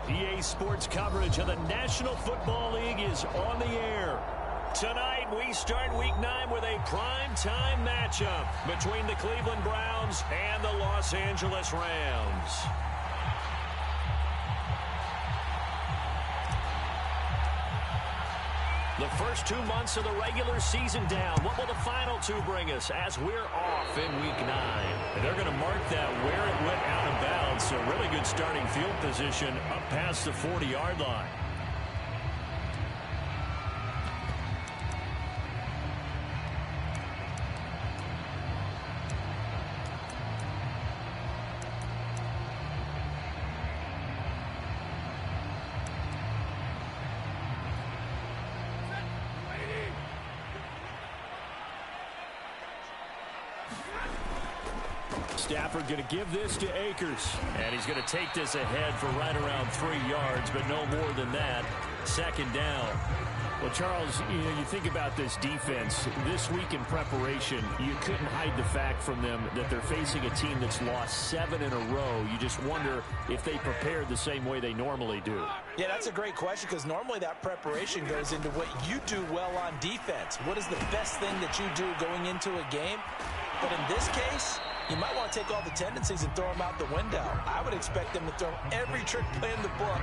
EA Sports coverage of the National Football League is on the air. Tonight, we start Week 9 with a prime-time matchup between the Cleveland Browns and the Los Angeles Rams. The first 2 months of the regular season down. What will the final two bring us as we're off in Week 9? And they're going to mark that where it went out of bounds. So really good starting field position up past the 40-yard line. Stafford going to give this to Akers. And he's going to take this ahead for right around 3 yards, but no more than that. Second down. Well, Charles, you think about this defense. This week in preparation, you couldn't hide the fact from them that they're facing a team that's lost 7 in a row. You just wonder if they prepared the same way they normally do. Yeah, that's a great question because normally that preparation goes into what you do well on defense. What is the best thing that you do going into a game? But in this case, you might want to take all the tendencies and throw them out the window. I would expect them to throw every trick play in the book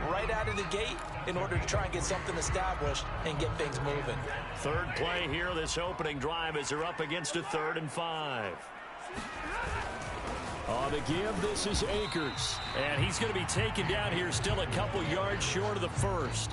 right out of the gate in order to try and get something established and get things moving. Third play here, this opening drive as they're up against a 3rd and 5. On the give, this is Akers. And he's going to be taken down here still a couple yards short of the first.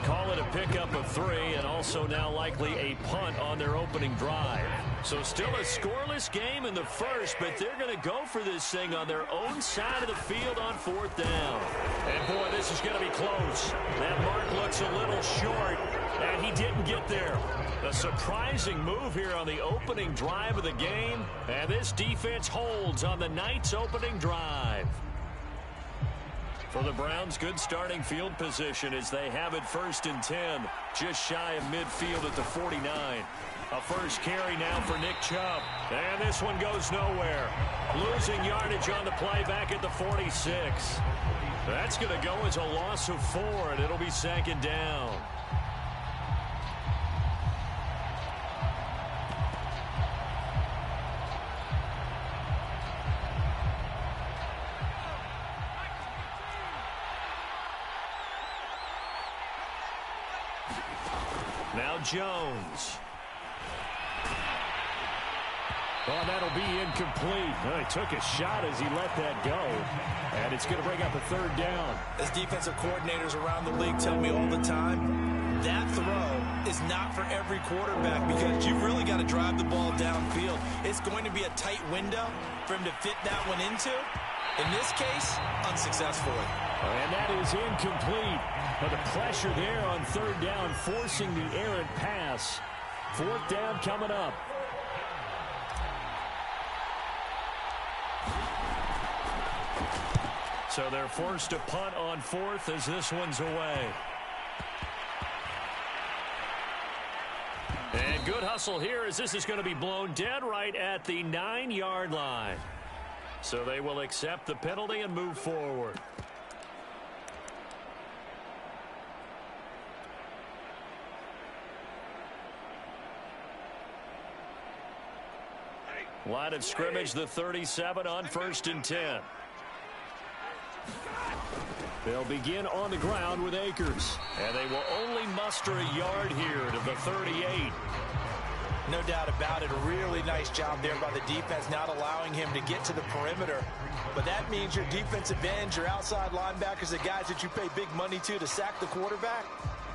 Call it a pickup of 3 and also now likely a punt on their opening drive. So still a scoreless game in the first, but they're going to go for this thing on their own side of the field on 4th down. And boy, this is going to be close. That mark looks a little short, and he didn't get there. A surprising move here on the opening drive of the game, and this defense holds on the night's opening drive. For the Browns, good starting field position as they have it 1st and 10, just shy of midfield at the 49. A first carry now for Nick Chubb. And this one goes nowhere. Losing yardage on the play back at the 46. That's going to go as a loss of 4, and it'll be 2nd down. Now Jones. Well, that'll be incomplete. Well, he took a shot as he let that go. And it's going to bring up a 3rd down. As defensive coordinators around the league tell me all the time, that throw is not for every quarterback because you've really got to drive the ball downfield. It's going to be a tight window for him to fit that one into. In this case, unsuccessfully. And that is incomplete. But the pressure there on 3rd down, forcing the errant pass. 4th down coming up. So they're forced to punt on 4th as this one's away. And good hustle here as this is going to be blown dead right at the 9-yard line. So they will accept the penalty and move forward. Line of scrimmage, the 37 on 1st and 10. They'll begin on the ground with Akers. And they will only muster a yard here to the 38. No doubt about it. A really nice job there by the defense, not allowing him to get to the perimeter. But that means your defensive ends, your outside linebackers, the guys that you pay big money to sack the quarterback,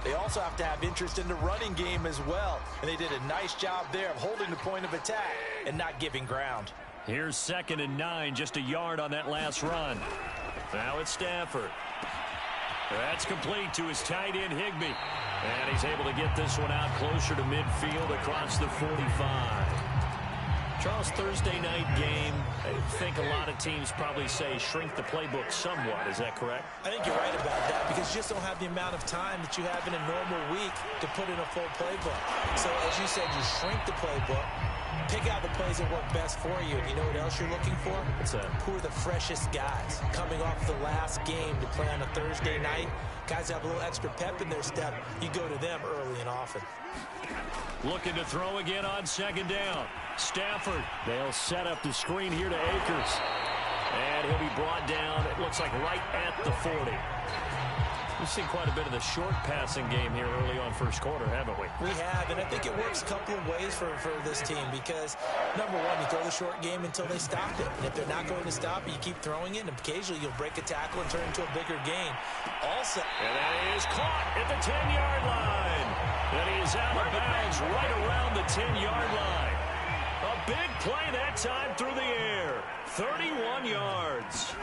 they also have to have interest in the running game as well. And they did a nice job there of holding the point of attack and not giving ground. Here's 2nd and 9, just a yard on that last run. Now it's Stafford. That's complete to his tight end, Higbee. And he's able to get this one out closer to midfield across the 45. Charles, Thursday night game, I think a lot of teams probably say shrink the playbook somewhat. Is that correct? I think you're right about that because you just don't have the amount of time that you have in a normal week to put in a full playbook. So, as you said, you shrink the playbook. Pick out the plays that work best for you. And you know what else you're looking for? Who are the freshest guys coming off the last game to play on a Thursday night? Guys have a little extra pep in their step. You go to them early and often. Looking to throw again on second down. Stafford. They'll set up the screen here to Akers. And he'll be brought down, it looks like, right at the 40. We've seen quite a bit of the short passing game here early on first quarter, haven't we? We have, and I think it works a couple of ways for this team because, number one, you throw the short game until they stop it. And if they're not going to stop it, you keep throwing it, and occasionally you'll break a tackle and turn it into a bigger gain. Also, and that is caught at the 10-yard line. And he is out of bounds right around the 10-yard line. A big play that time through the air. 31 yards.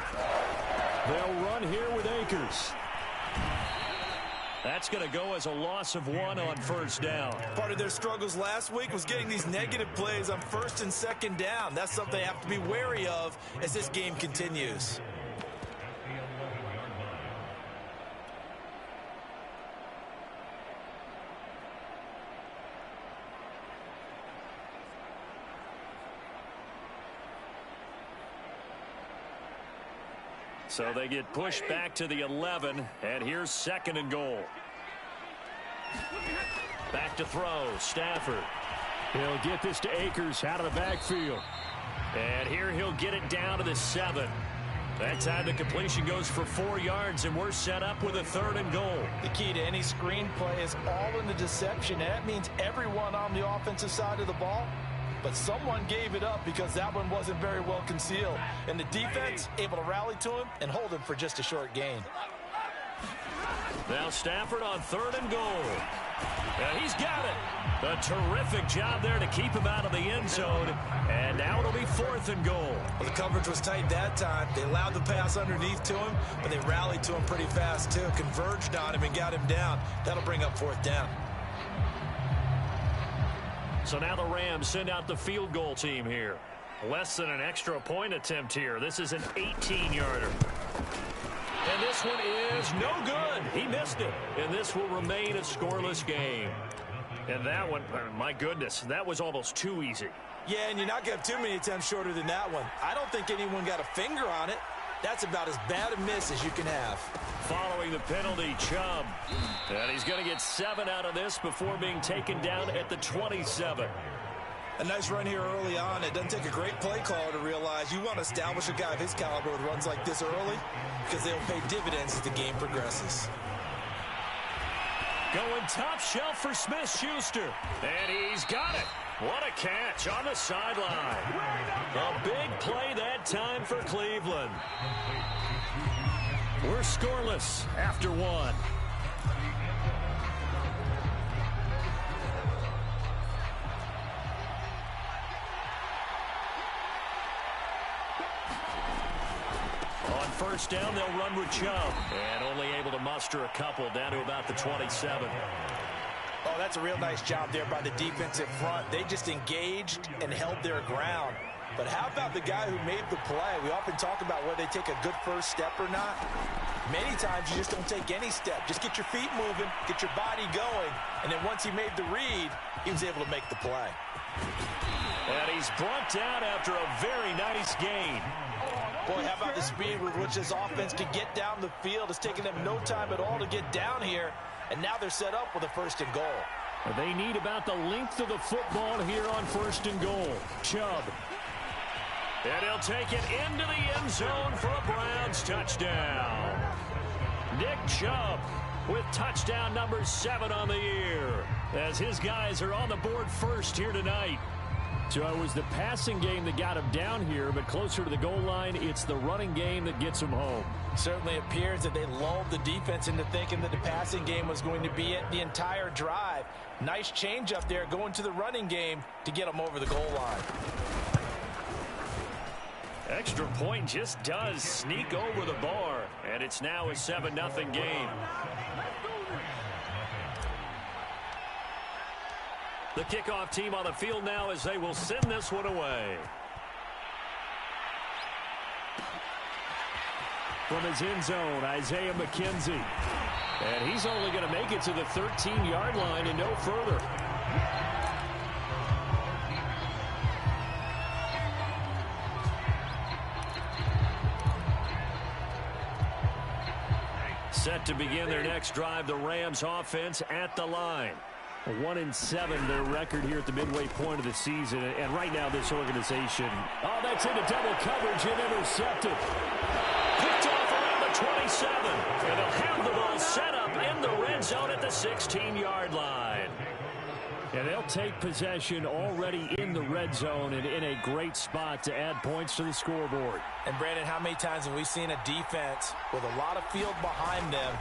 They'll run here with Akers. That's going to go as a loss of 1 on first down. Part of their struggles last week was getting these negative plays on first and second down. That's something they have to be wary of as this game continues. So they get pushed back to the 11, and here's second and goal. Back to throw, Stafford. He'll get this to Akers out of the backfield. And here he'll get it down to the 7. That time the completion goes for 4 yards, and we're set up with a third and goal. The key to any screenplay is all in the deception, and that means everyone on the offensive side of the ball. But someone gave it up because that one wasn't very well concealed. And the defense able to rally to him and hold him for just a short gain. Now Stafford on third and goal. And he's got it. A terrific job there to keep him out of the end zone. And now it'll be fourth and goal. Well, the coverage was tight that time. They allowed the pass underneath to him, but they rallied to him pretty fast too. Converged on him and got him down. That'll bring up fourth down. So now the Rams send out the field goal team here. Less than an extra point attempt here. This is an 18-yarder. And this one is no good. He missed it. And this will remain a scoreless game. And that one, my goodness, that was almost too easy. Yeah, and you're not going to have too many attempts shorter than that one. I don't think anyone got a finger on it. That's about as bad a miss as you can have. Following the penalty, Chubb. And he's going to get 7 out of this before being taken down at the 27. A nice run here early on. It doesn't take a great play caller to realize you want to establish a guy of his caliber with runs like this early because they'll pay dividends as the game progresses. Going top shelf for Smith-Schuster. And he's got it. What a catch on the sideline. A big play that time for Cleveland. We're scoreless after 1. On first down, they'll run with Chubb. And only able to muster a couple down to about the 27. Oh, that's a real nice job there by the defensive front. They just engaged and held their ground. But how about the guy who made the play? We often talk about whether they take a good first step or not. Many times you just don't take any step. Just get your feet moving, get your body going, and then once he made the read, he was able to make the play. And he's brought down after a very nice gain. Boy, how about the speed with which this offense can get down the field? It's taken them no time at all to get down here, and now they're set up with a first and goal. They need about the length of the football here on first and goal. Chubb. And he'll take it into the end zone for a Browns touchdown. Nick Chubb with touchdown number 7 on the year, as his guys are on the board first here tonight. So it was the passing game that got him down here, but closer to the goal line, it's the running game that gets him home. Certainly appears that they lulled the defense into thinking that the passing game was going to be it the entire drive. Nice change up there going to the running game to get them over the goal line. Extra point just does sneak over the bar, and it's now a 7-0 game. The kickoff team on the field now as they will send this one away. From his end zone, Isaiah McKenzie. And he's only going to make it to the 13-yard line and no further. Set to begin their next drive, the Rams offense at the line. 1-7 their record here at the midway point of the season. And right now this organization, oh, that's into double coverage and intercepted. Picked off around the 27. And they'll have the ball set up in the red zone at the 16-yard line. And they'll take possession already in the red zone and in a great spot to add points to the scoreboard. And Brandon, how many times have we seen a defense with a lot of field behind them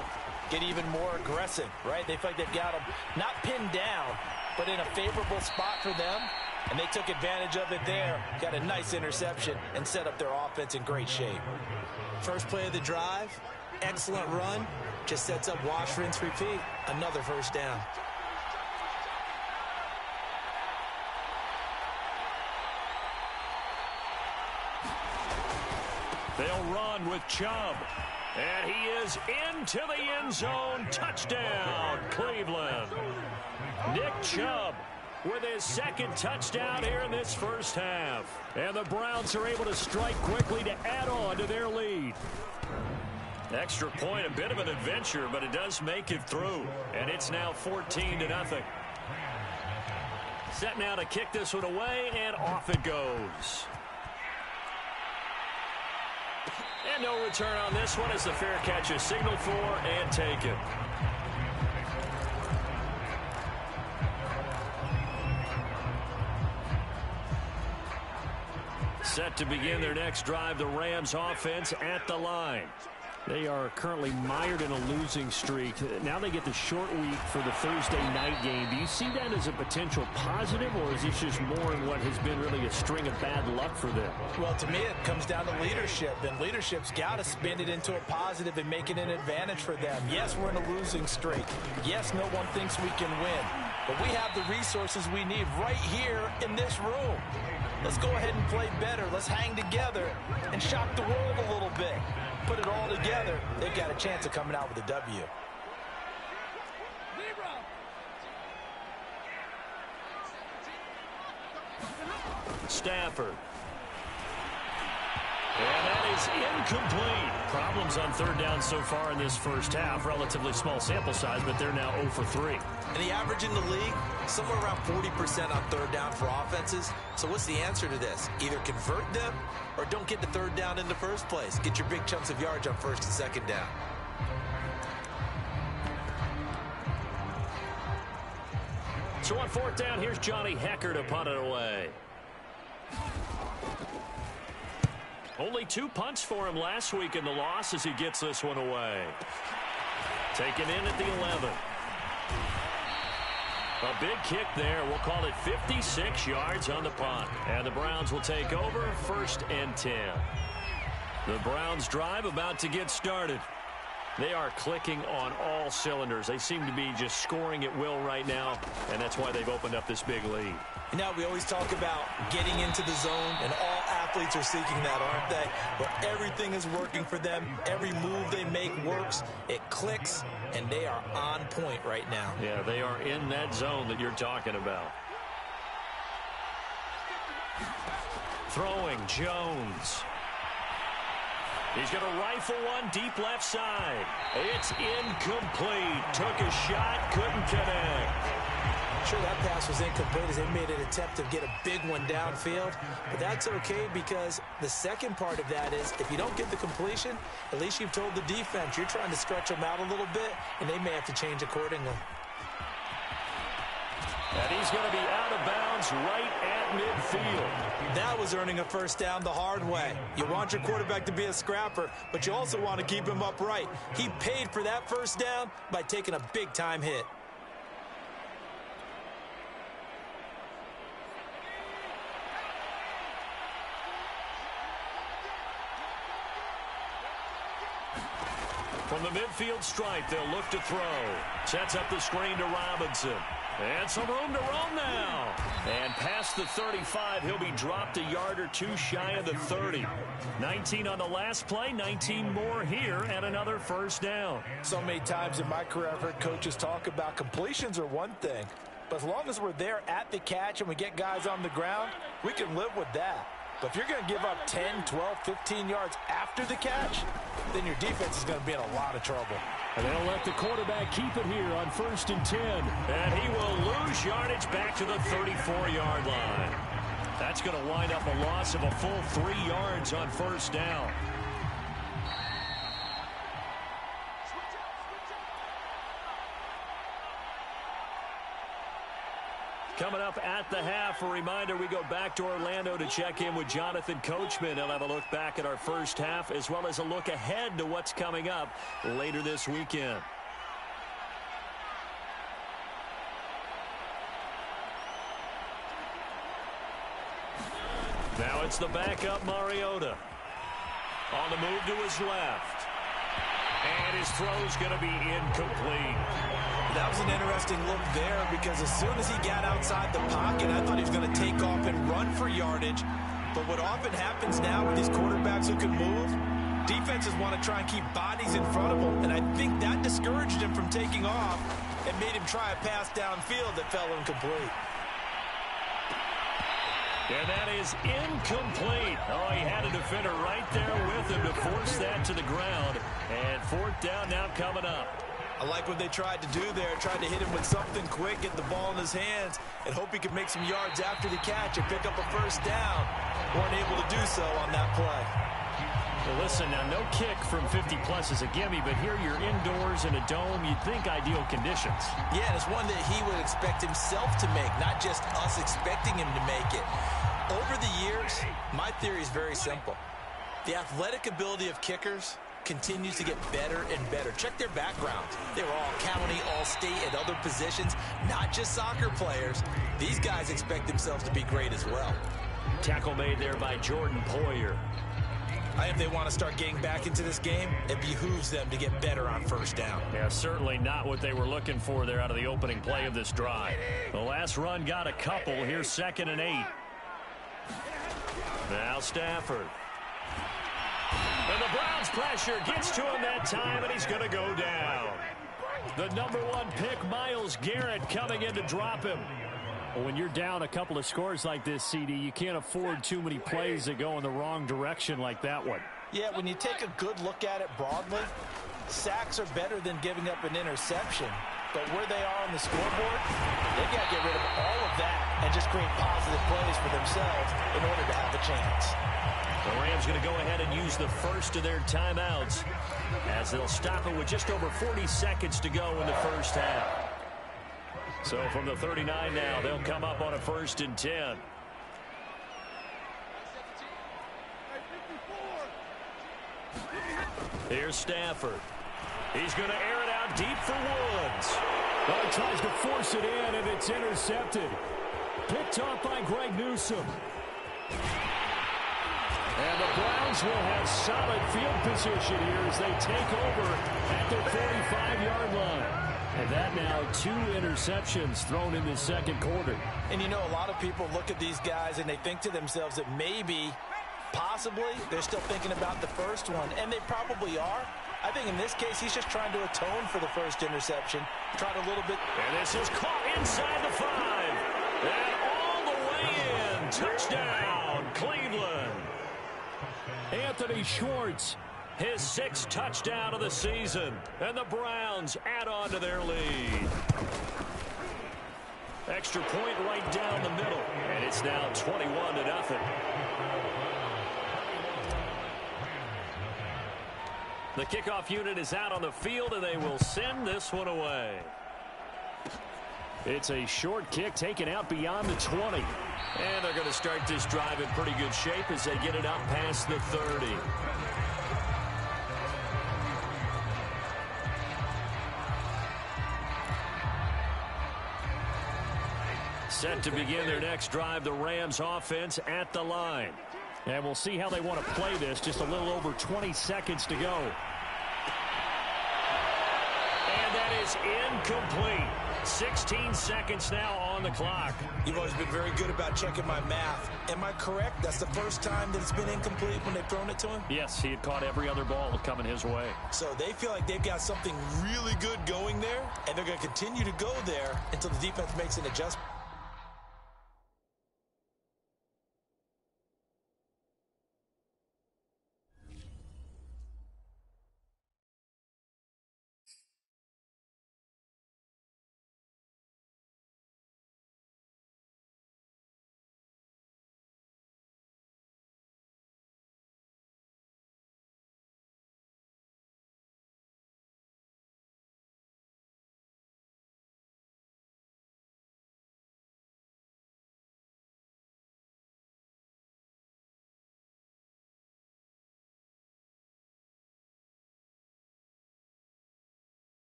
get even more aggressive, right? They feel like they've got them not pinned down, but in a favorable spot for them, and they took advantage of it there. Got a nice interception and set up their offense in great shape. First play of the drive, excellent run, just sets up wash, rinse, repeat. Another first down. They'll run with Chubb. And he is into the end zone. Touchdown, Cleveland. Nick Chubb with his second touchdown here in this first half. And the Browns are able to strike quickly to add on to their lead. Extra point, a bit of an adventure, but it does make it through. And it's now 14-0. Set now to kick this one away, and off it goes. And no return on this one as the fair catch is signaled for and taken. Set to begin their next drive, the Rams offense at the line. They are currently mired in a losing streak. Now they get the short week for the Thursday night game. Do you see that as a potential positive, or is this just more in what has been really a string of bad luck for them? Well, to me, it comes down to leadership, and leadership's got to spin it into a positive and make it an advantage for them. Yes, we're in a losing streak. Yes, no one thinks we can win, but we have the resources we need right here in this room. Let's go ahead and play better. Let's hang together and shock the world a little bit. Put it all together, they've got a chance of coming out with a W. Stafford. And that is incomplete. Problems on third down so far in this first half. Relatively small sample size, but they're now 0 for 3. And the average in the league, somewhere around 40% on third down for offenses. So what's the answer to this? Either convert them or don't get the third down in the first place. Get your big chunks of yards on first and second down. So on fourth down, here's Johnny Hekker to punt it away. Only 2 punts for him last week in the loss as he gets this one away. Taken in at the 11. A big kick there. We'll call it 56 yards on the punt. And the Browns will take over 1st and 10. The Browns drive about to get started. They are clicking on all cylinders. They seem to be just scoring at will right now, and that's why they've opened up this big lead. You know, we always talk about getting into the zone, and all athletes are seeking that, aren't they? Where everything is working for them. Every move they make works. It clicks, and they are on point right now. Yeah, they are in that zone that you're talking about. Throwing, Jones. He's going to rifle one deep left side. It's incomplete. Took a shot, couldn't connect. Sure, that pass was incomplete as they made an attempt to get a big one downfield. But that's okay because the second part of that is if you don't get the completion, at least you've told the defense you're trying to stretch them out a little bit, and they may have to change accordingly. And he's going to be out of bounds right at midfield. That was earning a first down the hard way. You want your quarterback to be a scrapper, but you also want to keep him upright. He paid for that first down by taking a big-time hit. From the midfield stripe, they'll look to throw. Sets up the screen to Robinson. And some room to roam now. And past the 35, he'll be dropped a yard or two shy of the 30. 19 on the last play, 19 more here, and another first down. So many times in my career, I've heard coaches talk about completions are one thing. But as long as we're there at the catch and we get guys on the ground, we can live with that. But if you're going to give up 10, 12, 15 yards after the catch, then your defense is going to be in a lot of trouble. And they'll let the quarterback keep it here on 1st and 10. And he will lose yardage back to the 34-yard line. That's going to wind up a loss of a full 3 yards on 1st down. Coming up at the half, a reminder, we go back to Orlando to check in with Jonathan Coachman. He'll have a look back at our first half as well as a look ahead to what's coming up later this weekend. Now it's the backup Mariota. On the move to his left. And his throw's going to be incomplete. That was an interesting look there because as soon as he got outside the pocket, I thought he was going to take off and run for yardage. But what often happens now with these quarterbacks who can move, defenses want to try and keep bodies in front of them. And I think that discouraged him from taking off and made him try a pass downfield that fell incomplete. And that is incomplete. Oh, he had a defender right there with him to force that to the ground. And 4th down now coming up. I like what they tried to do there. Tried to hit him with something quick, get the ball in his hands, and hope he could make some yards after the catch and pick up a 1st down. Weren't able to do so on that play. Well, listen, now no kick from 50-plus is a gimme, but here you're indoors in a dome. You'd think ideal conditions. Yeah, and it's one that he would expect himself to make, not just us expecting him to make it. Over the years, my theory is very simple. The athletic ability of kickers continues to get better and better. Check their backgrounds. They were all county, all state, at other positions, not just soccer players. These guys expect themselves to be great as well. Tackle made there by Jordan Poyer. I think if they want to start getting back into this game, it behooves them to get better on 1st down. Yeah, certainly not what they were looking for there out of the opening play of this drive. The last run got a couple. Here's 2nd and 8. Now Stafford. And the Browns pressure gets to him that time, and he's going to go down. The #1 pick, Myles Garrett, coming in to drop him. Well, when you're down a couple of scores like this, CD, you can't afford too many plays that go in the wrong direction like that one. Yeah, when you take a good look at it broadly, sacks are better than giving up an interception. But where they are on the scoreboard, they've got to get rid of all of that and just create positive plays for themselves in order to have a chance. The Rams going to go ahead and use the first of their timeouts as they'll stop it with just over 40 seconds to go in the first half. So from the 39 now, they'll come up on a 1st and 10. Here's Stafford. He's going to air it out deep for Woods. Well, he tries to force it in, and it's intercepted. Picked off by Greg Newsome. And the Browns will have solid field position here as they take over at their 45-yard line. And that now 2 interceptions thrown in the 2nd quarter. And you know, a lot of people look at these guys and they think to themselves that maybe, possibly, they're still thinking about the first one. And they probably are. I think in this case, he's just trying to atone for the first interception. Tried a little bit. And this is caught inside the 5. And all the way in. Touchdown, Cleveland. Anthony Schwartz. His 6th touchdown of the season. And the Browns add on to their lead. Extra point right down the middle. And it's now 21-0. The kickoff unit is out on the field, and they will send this one away. It's a short kick taken out beyond the 20. And they're going to start this drive in pretty good shape as they get it up past the 30. Set to begin their next drive, the Rams offense at the line. And we'll see how they want to play this. Just a little over 20 seconds to go. And that is incomplete. 16 seconds now on the clock. You've always been very good about checking my math. Am I correct? That's the first time that it's been incomplete when they've thrown it to him? Yes, he had caught every other ball coming his way. So they feel like they've got something really good going there, and they're going to continue to go there until the defense makes an adjustment.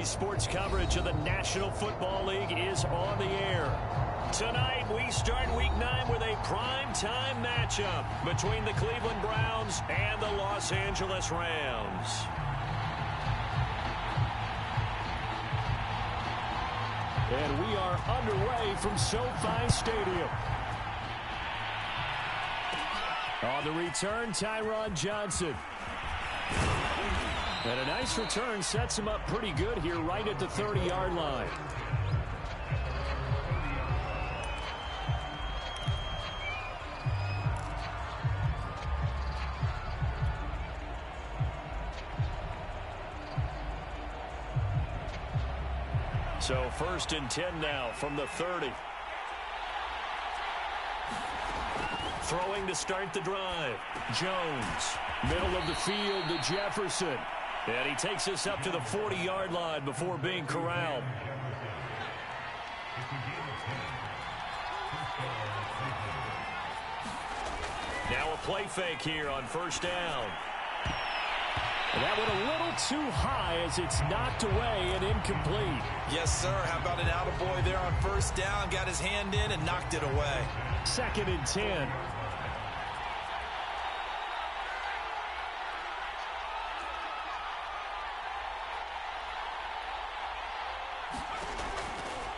Today's sports coverage of the National Football League is on the air. Tonight, we start Week 9 with a prime-time matchup between the Cleveland Browns and the Los Angeles Rams. And we are underway from SoFi Stadium. On the return, Tyron Johnson. And a nice return sets him up pretty good here right at the 30-yard line. So 1st and 10 now from the 30. Throwing to start the drive. Jones. Middle of the field to Jefferson. And he takes us up to the 40-yard line before being corralled. Now a play fake here on 1st down. And that went a little too high as it's knocked away and incomplete. Yes, sir. How about an attaboy there on 1st down? Got his hand in and knocked it away. 2nd and 10.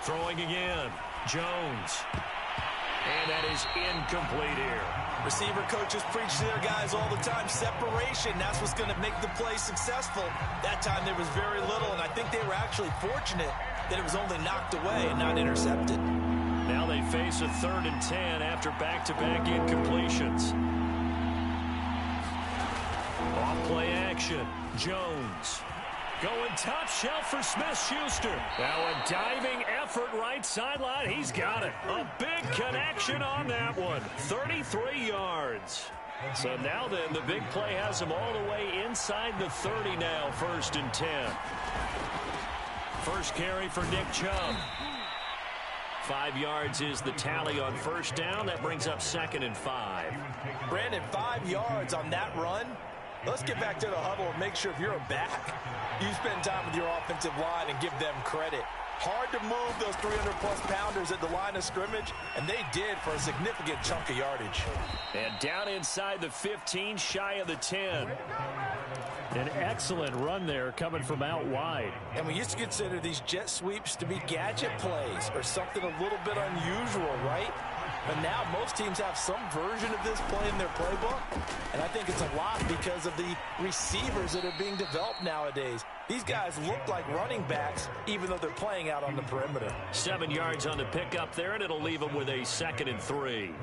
Throwing again. Jones. And that is incomplete here. Receiver coaches preach to their guys all the time. Separation, that's what's going to make the play successful. That time there was very little, and I think they were actually fortunate that it was only knocked away and not intercepted. Now they face a 3rd and 10 after back-to-back incompletions. Off play action. Jones. Going top shelf for Smith-Schuster. Now a diving effort right sideline. He's got it. A big connection on that one. 33 yards. So now then, the big play has him all the way inside the 30 now, 1st and 10. First carry for Nick Chubb. 5 yards is the tally on 1st down. That brings up 2nd and 5. Brandon, 5 yards on that run. Let's get back to the huddle and make sure if you're a back, you spend time with your offensive line and give them credit. Hard to move those 300-plus pounders at the line of scrimmage, and they did for a significant chunk of yardage. And down inside the 15, shy of the 10. An excellent run there coming from out wide. And we used to consider these jet sweeps to be gadget plays or something a little bit unusual, right? But now most teams have some version of this play in their playbook. And I think it's a lot because of the receivers that are being developed nowadays. These guys look like running backs even though they're playing out on the perimeter. 7 yards on the pickup there, and it'll leave them with a 2nd and 3.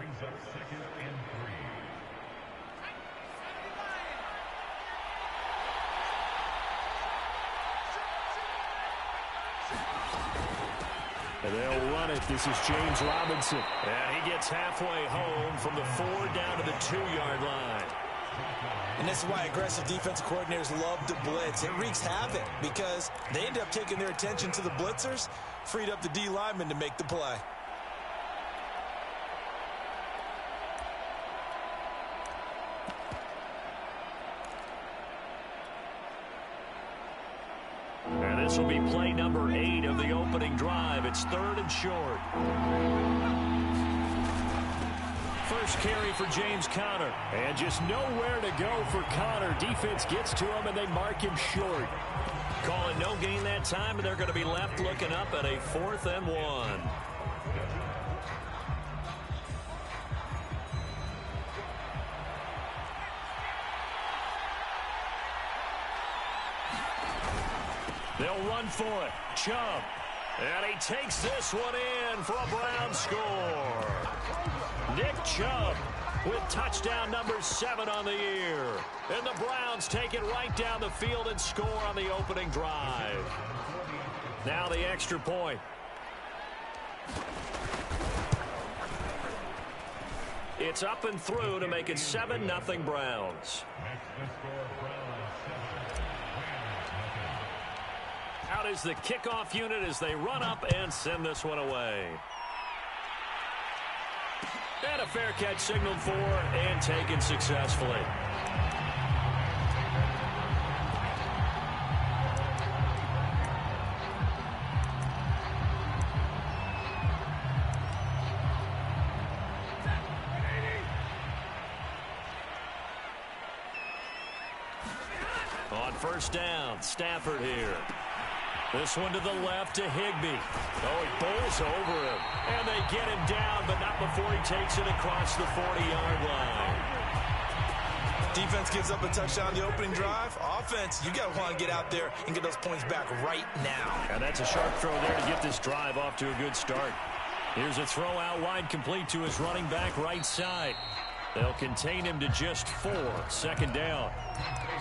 And they'll run it. This is James Robinson. And he gets halfway home from the 4 down to the 2-yard line. And this is why aggressive defensive coordinators love to blitz. It wreaks havoc because they end up taking their attention to the blitzers, freed up the D lineman to make the play. And this will be play number 8 of the opening drive. It's 3rd and short. First carry for James Conner. And just nowhere to go for Conner. Defense gets to him, and they mark him short. Call it no gain that time, and they're going to be left looking up at a 4th and 1. They'll run for it. Chubb. And he takes this one in for a Brown score. Nick Chubb with touchdown number 7 on the year. And the Browns take it right down the field and score on the opening drive. Now the extra point. It's up and through to make it 7-0 Browns. Out is the kickoff unit as they run up and send this one away. And a fair catch signaled for and taken successfully. On first down, Stafford here. This one to the left to Higbee. Oh, he bowls over him. And they get him down, but not before he takes it across the 40-yard line. Defense gives up a touchdown the opening drive. Offense, you got to want to get out there and get those points back right now. And that's a sharp throw there to get this drive off to a good start. Here's a throw out wide, complete to his running back right side. They'll contain him to just 4. Second down.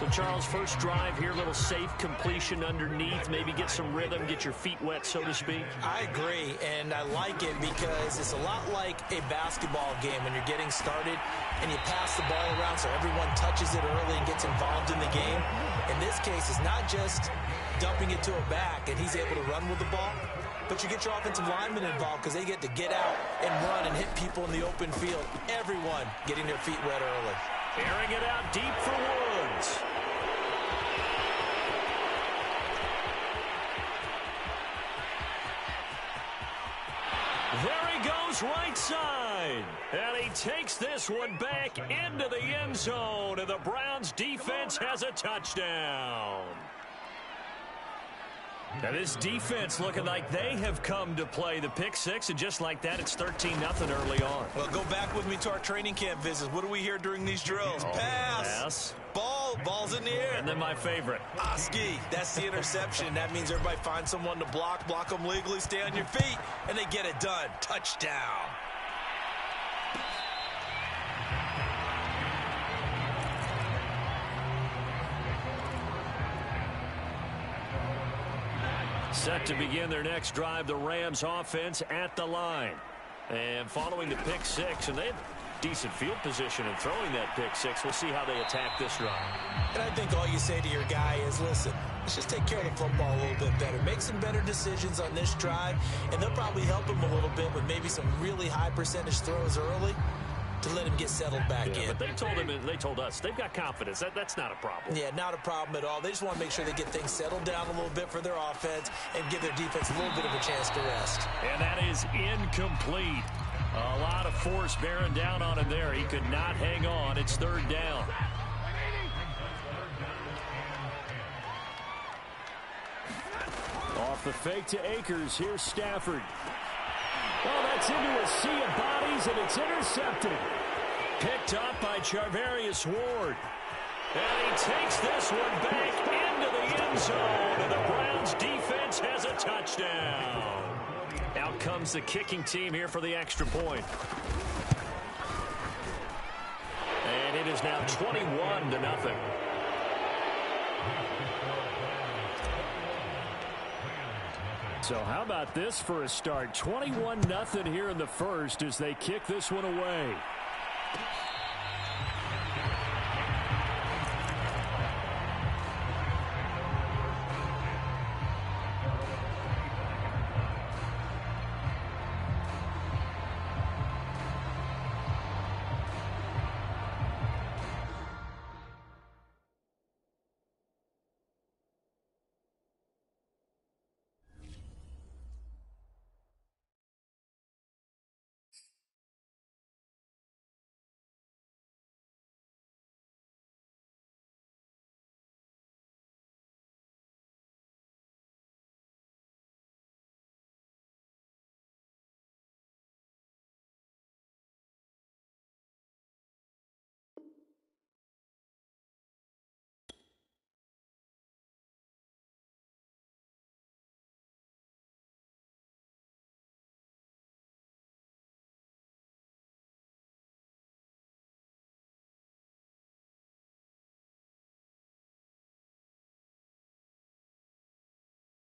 So, Charles, first drive here, little safe completion underneath. Maybe get some rhythm, get your feet wet, so to speak. I agree, and I like it because it's a lot like a basketball game when you're getting started and you pass the ball around so everyone touches it early and gets involved in the game. In this case, it's not just dumping it to a back and he's able to run with the ball, but you get your offensive linemen involved because they get to get out and run and hit people in the open field. Everyone getting their feet wet early. Airing it out deep for Woods. There he goes right side. And he takes this one back into the end zone. And the Browns defense has a touchdown. Now this defense looking like they have come to play. The pick six, and just like that, it's 13-0 early on. Well, go back with me to our training camp visits. What do we hear during these drills? Pass. Ball's in the air. And then my favorite. Oski, that's the interception. That means everybody finds someone to block them legally, stay on your feet, and they get it done. Touchdown. Set to begin their next drive, the Rams offense at the line. And following the pick six, and they have decent field position in throwing that pick six. We'll see how they attack this drive. And I think all you say to your guy is, listen, let's just take care of the football a little bit better. Make some better decisions on this drive, and they'll probably help him a little bit with maybe some really high percentage throws early to let him get settled back in. But they told us they've got confidence. That's not a problem. Yeah, not a problem at all. They just want to make sure they get things settled down a little bit for their offense and give their defense a little bit of a chance to rest. And that is incomplete. A lot of force bearing down on him there. He could not hang on. It's third down. Off the fake to Akers. Here's Stafford. Oh, that's into a sea of bodies, and it's intercepted. Picked up by Charvarius Ward. And he takes this one back into the end zone, and the Browns defense has a touchdown. Out comes the kicking team here for the extra point. And it is now 21-0. So how about this for a start? 21-0 here in the first as they kick this one away.